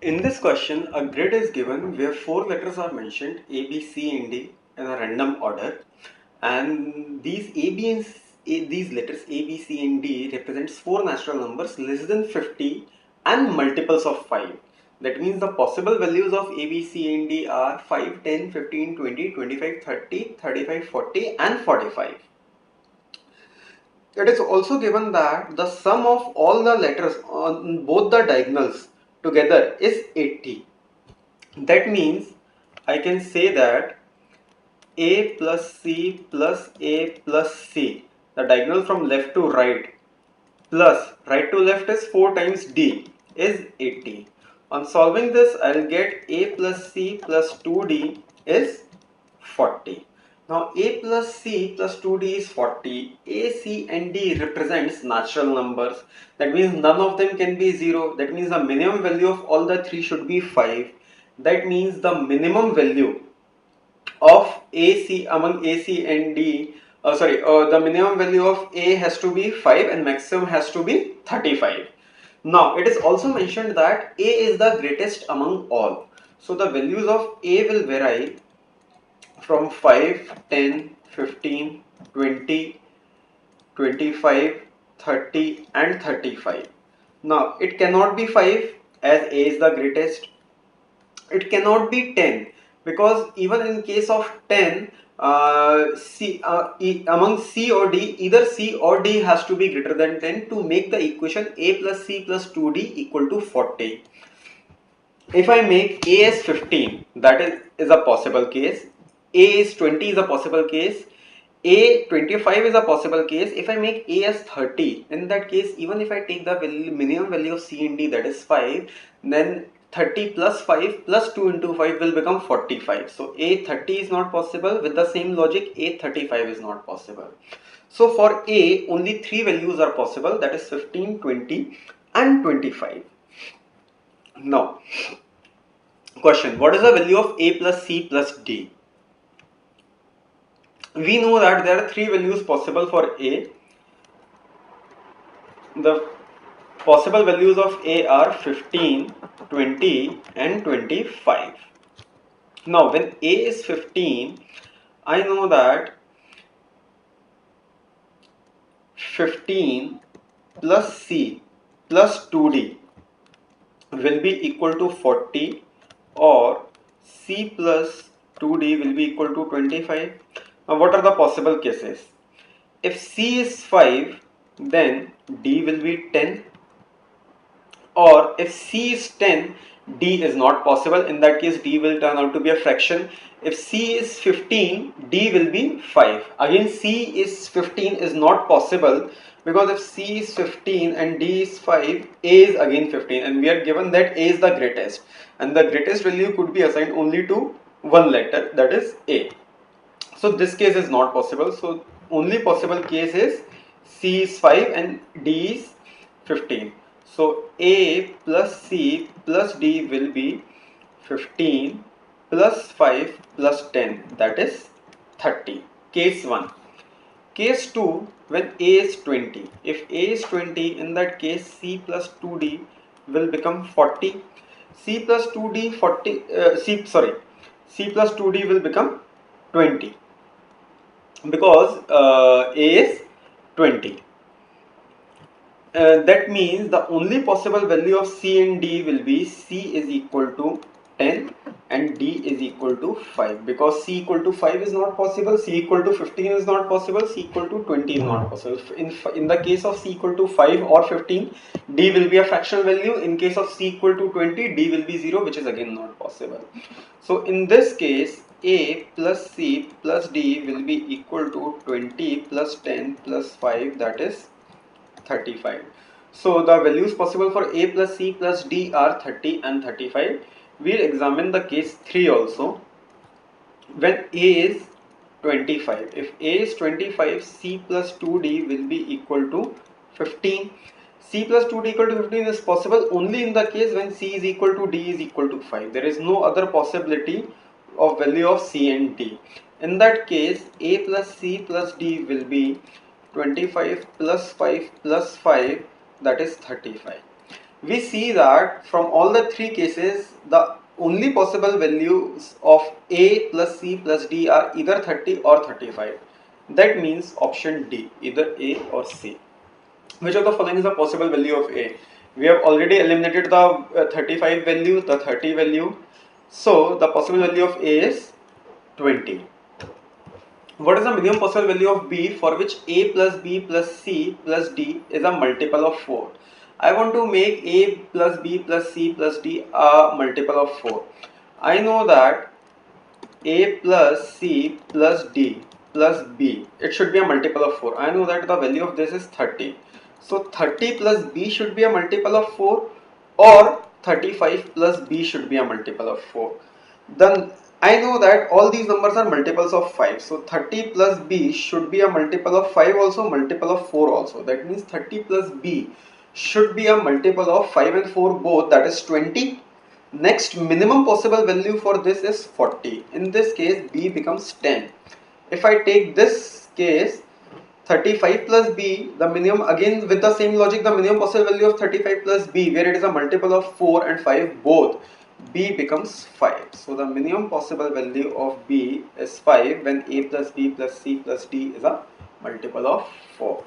In this question, a grid is given where four letters are mentioned A, B, C, and D in a random order, and these letters A, B, C, and D represents four natural numbers less than 50 and multiples of 5. That means the possible values of A, B, C, and D are 5, 10, 15, 20, 25, 30, 35, 40, and 45. It is also given that the sum of all the letters on both the diagonals together is 80. That means I can say that A plus C plus A plus C, the diagonal from left to right, plus right to left is 4 times D, is 80. On solving this, I will get A plus C plus 2D is 40. Now A plus C plus 2D is 40. A, C and D represents natural numbers. That means none of them can be 0. That means the minimum value of all the three should be 5. That means the minimum value of AC among AC and D, the minimum value of A has to be 5 and maximum has to be 35. Now it is also mentioned that A is the greatest among all. So the values of A will vary from 5, 10, 15, 20, 25, 30 and 35. Now it cannot be 5 as A is the greatest. It cannot be 10 because even in case of 10, among C or D, either C or D has to be greater than 10 to make the equation A plus C plus 2D equal to 40. If I make A as 15, that is a possible case. A is 20 is a possible case. A 25 is a possible case. If I make A as 30, in that case, even if I take the minimum value of C and D, that is 5, then 30 plus 5 plus 2 into 5 will become 45. So A 30 is not possible. With the same logic, A 35 is not possible. So for A, only three values are possible, that is 15, 20 and 25. Now, question, what is the value of A plus C plus D? We know that there are three values possible for A. The possible values of A are 15, 20 and 25. Now when A is 15, I know that 15 plus C plus 2D will be equal to 40, or C plus 2D will be equal to 25. Now what are the possible cases? If C is 5, then D will be 10, or if C is 10, D is not possible. In that case, D will turn out to be a fraction. If C is 15, D will be 5. Again, C is 15 is not possible because if C is 15 and D is 5, A is again 15, and we are given that A is the greatest, and the greatest value could be assigned only to one letter, that is A. So this case is not possible. So only possible case is C is 5 and D is 15. So A plus C plus D will be 15 plus 5 plus 10, that is 30. Case 1. Case 2, when A is 20. If A is 20, in that case C plus 2D will become 40. C plus 2D 40, C plus 2D will become 20 because A is 20. That means the only possible value of C and D will be C is equal to 10 and D is equal to 5, because C equal to 5 is not possible, C equal to 15 is not possible, C equal to 20 is not possible. In the case of C equal to 5 or 15, D will be a fractional value. In case of C equal to 20, D will be 0, which is again not possible. So in this case, A plus C plus D will be equal to 20 plus 10 plus 5, that is 35. So the values possible for A plus C plus D are 30 and 35. We'll examine the case 3 also. When A is 25, if A is 25, C plus 2D will be equal to 15. C plus 2D equal to 15 is possible only in the case when C is equal to D is equal to 5. There is no other possibility of value of C and D. In that case, A plus C plus D will be 25 plus 5 plus 5, that is 35. we see that from all the three cases, the only possible values of A plus C plus D are either 30 or 35. That means option D, either A or C. Which of the following is the possible value of A? We have already eliminated the 35 value, the 30 value. So the possible value of A is 20. What is the minimum possible value of B for which A plus B plus C plus D is a multiple of 4? I want to make A plus B plus C plus D a multiple of 4. I know that A plus C plus D plus B, it should be a multiple of 4. I know that the value of this is 30. So 30 plus B should be a multiple of 4, or 35 plus B should be a multiple of 4. Then I know that all these numbers are multiples of 5. So 30 plus B should be a multiple of 5 also, multiple of 4 also. That means 30 plus B should be a multiple of 5 and 4 both, that is 20. Next minimum possible value for this is 40. In this case B becomes 10. If I take this case 35 plus B, the minimum, again with the same logic, the minimum possible value of 35 plus B, where it is a multiple of 4 and 5 both, B becomes 5. So the minimum possible value of B is 5 when A plus B plus C plus D is a multiple of 4.